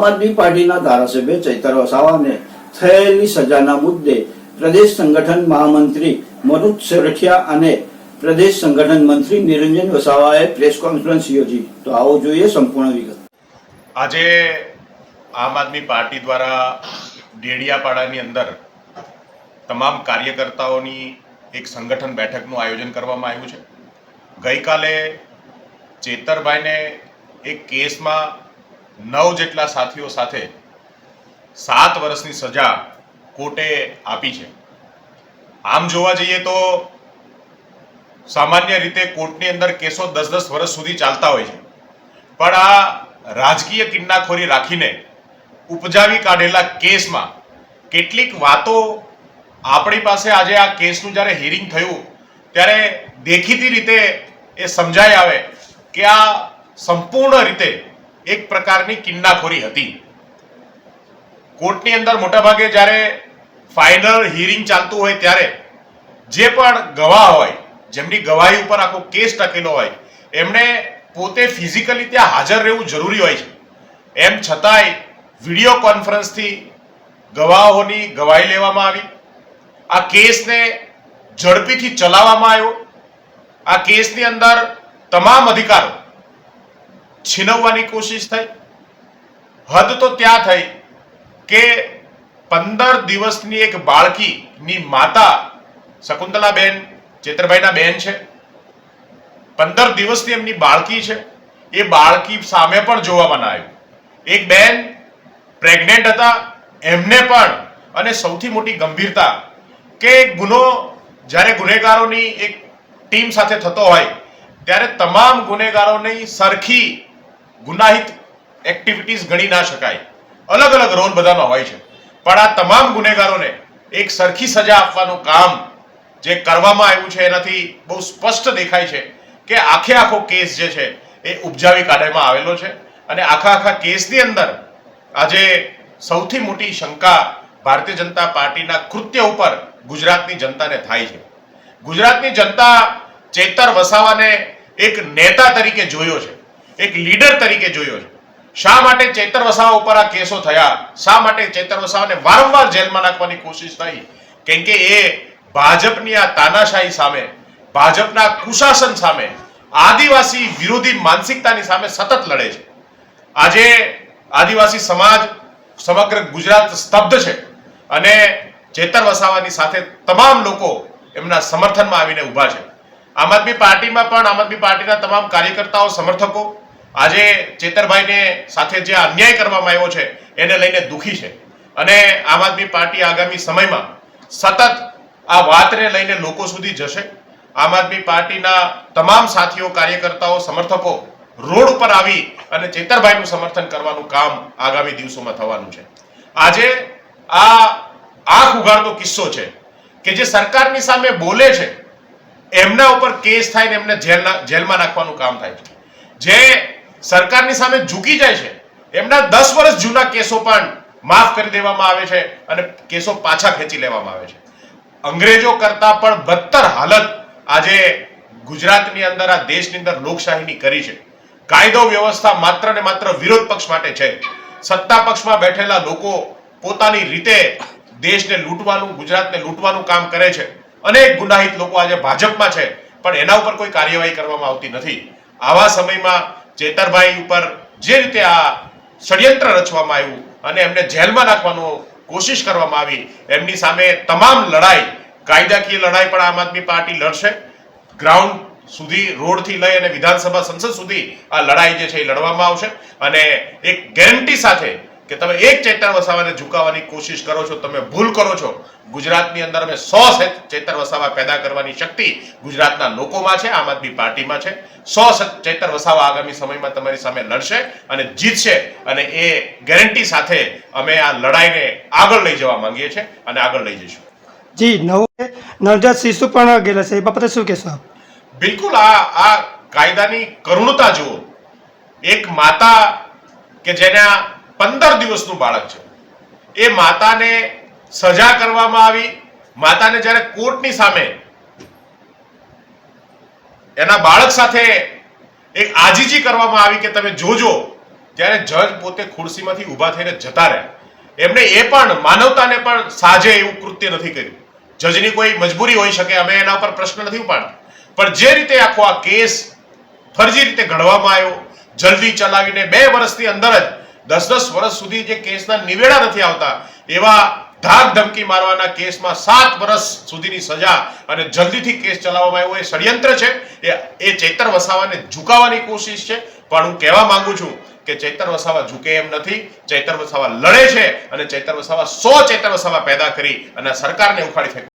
આમ આદમી પાર્ટીના ધારાસભ્ય ચૈતર વસાવાને થયેલી સજાના મુદ્દે પ્રદેશ સંગઠન મહામંત્રી મનોજ સોરઠિયા અને પ્રદેશ સંગઠન મંત્રી નિરંજન વસાવાએ પ્રેસ કોન્ફરન્સ યોજી। તો આવો જોઈએ સંપૂર્ણ વિગત। આજે આમ આદમી પાર્ટી દ્વારા ડેડિયાપાડાની અંદર તમામ કાર્યકર્તાઓની એક સંગઠન બેઠકનું આયોજન કરવામાં આવ્યું છે। ગઈકાલે ચેતરભાઈને એક કેસમાં 9 જેટલા સાથીઓ સાથે 7 વર્ષની સજા કોર્ટે આપી છે। આમ જોવા જઈએ તો સામાન્ય રીતે કોર્ટની અંદર કેસો 10-10 વર્ષ સુધી ચાલતા હોય છે, પણ આ રાજકીય કિન્નાખોરી રાખીને ઉપજાવી કાઢેલા કેસમાં કેટલીક વાતો આપણી પાસે આજે આ કેસનું જ્યારે હિયરિંગ થયું ત્યારે દેખીતી રીતે એ સમજાઈ આવે કે આ સંપૂર્ણ રીતે એક પ્રકારની કિન્નાખોરી હતી। કોર્ટની અંદર મોટાભાગે જ્યારે ફાઇનલ હિયરિંગ ચાલતું હોય ત્યારે જે પણ ગવાહ હોય, જેમની ગવાહી ઉપર આખો કેસ ટકેલો હોય, એમણે પોતે ફિઝિકલી ત્યાં હાજર રહેવું જરૂરી હોય છે। એમ છતાંય વિડીયો કોન્ફરન્સથી ગવાહોની ગવાહી લેવામાં આવી। આ કેસને ઝડપીથી ચલાવવામાં આવ્યો। આ કેસની અંદર તમામ અધિકારો છીનવવાની કોશિશ થઈ। હદ તો ત્યાં થઈ કે 15 દિવસની એક બાળકીની માતા શકુંતલાબેન ચેતરભાઈના બેન છે, 15 દિવસની એમની બાળકી છે, એ બાળકી સામે પણ જોવામાં ના આવ્યું। એક બેન પ્રેગ્નેન્ટ હતા, એમને પણ, અને સૌથી મોટી ગંભીરતા કે ગુનો જ્યારે ગુનેગારોની એક ટીમ સાથે થતો હોય ત્યારે તમામ ગુનેગારોની સરખી ગુનાહિત એક્ટિવિટીઝ ગણી ના શકાય। અલગ અલગ રોલ બધાનો હોય છે, પણ આ તમામ ગુનેગારોને એક સરખી સજા આપવાનું કામ જે કરવામાં આવ્યું છે એનાથી બહુ સ્પષ્ટ દેખાય છે કે આખો કેસ જે છે એ ઉપજાવી કાઢવામાં આવેલો છે। અને આખા કેસની અંદર આજે સૌથી મોટી શંકા ભારતીય જનતા પાર્ટીના કૃત્ય ઉપર ગુજરાતની જનતાને થાય છે। ગુજરાતની જનતા ચેતર વસાવાને એક નેતા તરીકે જોયો છે, એક લીડર તરીકે જોયો છે। શા માટે ચેતર વસાવા ઉપર આ કેસો થયા, શા માટે ચેતર વસાવાને વારંવાર જેલમાં નાખવાની કોશિશ થઈ? કેમ કે એ ભાજપની આ તાનાશાહી સામે, ભાજપના કુશાસન સામે, આદિવાસી વિરોધી માનસિકતાની સામે સતત લડે છે। આજે આદિવાસી સમાજ સમગ્ર ગુજરાત સ્તબ્ધ છે અને ચેતર વસાવાની સાથે તમામ લોકો એમના સમર્થનમાં આવીને ઊભા છે। આમ આદમી પાર્ટીમાં પણ આમ આદમી પાર્ટીના તમામ કાર્યકર્તાઓ, સમર્થકો આજે ચેતરભાઈને સાથે જે અન્યાય કરવામાં આવ્યો છે એને લઈને દુઃખી છે અને આમ આદમી પાર્ટી આગામી સમયમાં સતત આ વાતને લઈને લોકો સુધી જશે। આમ આદમી પાર્ટીના તમામ સાથીઓ, કાર્યકર્તાઓ, સમર્થકો રોડ ઉપર આવી અને ચેતરભાઈનું સમર્થન કરવાનું કામ આગામી દિવસોમાં થવાનું છે। આજે આ આંખ ઉઘાડતો કિસ્સો છે કે જે સરકારની સામે બોલે છે એમના ઉપર કેસ થાય ને એમને જેલમાં નાખવાનું કામ થાય છે। જે સરકારની સામે ઝૂકી જાય છે એમના 10 વર્ષ જૂના કેસો પણ માફ કરી દેવામાં આવે છે અને કેસો પાછા ખેંચી લેવામાં આવે છે। અંગ્રેજો કરતા પણ બદતર હાલત આજે ગુજરાતની અંદર, આ દેશની અંદર લોકશાહીની કરી છે। કાયદો વ્યવસ્થા માત્ર ને માત્ર વિરોધ પક્ષ માટે છે। સત્તા પક્ષમાં બેઠેલા લોકો પોતાની રીતે દેશને લૂંટવાનું, ગુજરાતને લૂંટવાનું કામ કરે છે। અનેક ગુનાહિત લોકો આજે ભાજપમાં છે પણ એના ઉપર કોઈ કાર્યવાહી કરવામાં આવતી નથી। આવા સમયમાં ચેતરભાઈ ઉપર જે રીતે આ ષડયંત્ર રચવામાં આવ્યું અને એમને જેલમાં નાખવાનો કોશિશ કરવામાં આવી, એમની સામે તમામ લડાઈ, કાયદાકીય લડાઈ પણ આમ આદમી પાર્ટી લડશે। ગ્રાઉન્ડ સુધી, રોડથી લઈ અને વિધાનસભા, સંસદ સુધી આ લડાઈ જે છે એ લડવામાં આવશે અને એક ગેરંટી સાથે કે તમે એક ચેતર વસાવાને ઝુકાવવાની કોશિશ કરો છો, તમે ભૂલ કરો છો। ગુજરાતની અંદર અમે 100 ચેતર વસાવા પેદા કરવાની શક્તિ ગુજરાતના લોકોમાં છે, આમ આદમી પાર્ટીમાં છે। 100 ચેતર વસાવા આગામી સમયમાં તમારી સામે લડશે અને જીતશે અને એ ગેરંટી સાથે અમે આ લડાઈને આગળ લઈ જવા માંગીએ છીએ અને આગળ લઈ જઈશું। જી, નવજાત શિશુ પણ ગયેલા છે, એ બાબતે શું કહેશો આપ? બિલકુલ, આ કાયદાની કરુણતા જુઓ। એક માતા કે જેના 15 દિવસનું બાળક છે, એ માતાને સજા કરવામાં આવી। માતાને જ્યારે કોર્ટની સામે એના બાળક સાથે એક આજીજી કરવામાં આવી કે તમે જોજો ત્યારે જજ પોતે ખુરશીમાંથી ઊભા થઈને જતા રહ્યા। એમને એ પણ માનવતાને પણ સાજે એવું કૃત્ય નથી કર્યું। જજની કોઈ મજબૂરી હોઈ શકે, અમે એના પર પ્રશ્ન નથી ઉપાડતા, પણ જે રીતે આખો આ કેસ ફરજી રીતે ઘડવામાં આવ્યો, જલ્દી ચલાવીને 2 વર્ષની અંદર જ 10-10 વર્ષ સુધી જે કેસના નિવેડા નથી આવતા એવા ધાક ધમકી મારવાના કેસમાં 7 વર્ષ સુધીની સજા અને જલ્દીથી કેસ ચલાવવામાં આવ્યો એ ષડયંત્ર છે। એ ચૈતર વસાવાને ઝુકાવવાની કોશિશ છે, પણ હું કહેવા માંગુ છું કે ચૈતર વસાવા ઝૂકે એમ નથી। ચૈતર વસાવા લડે છે અને ચૈતર વસાવા 100 ચૈતર વસાવા પેદા કરી અને સરકારને ઉખાડી ફેંકવા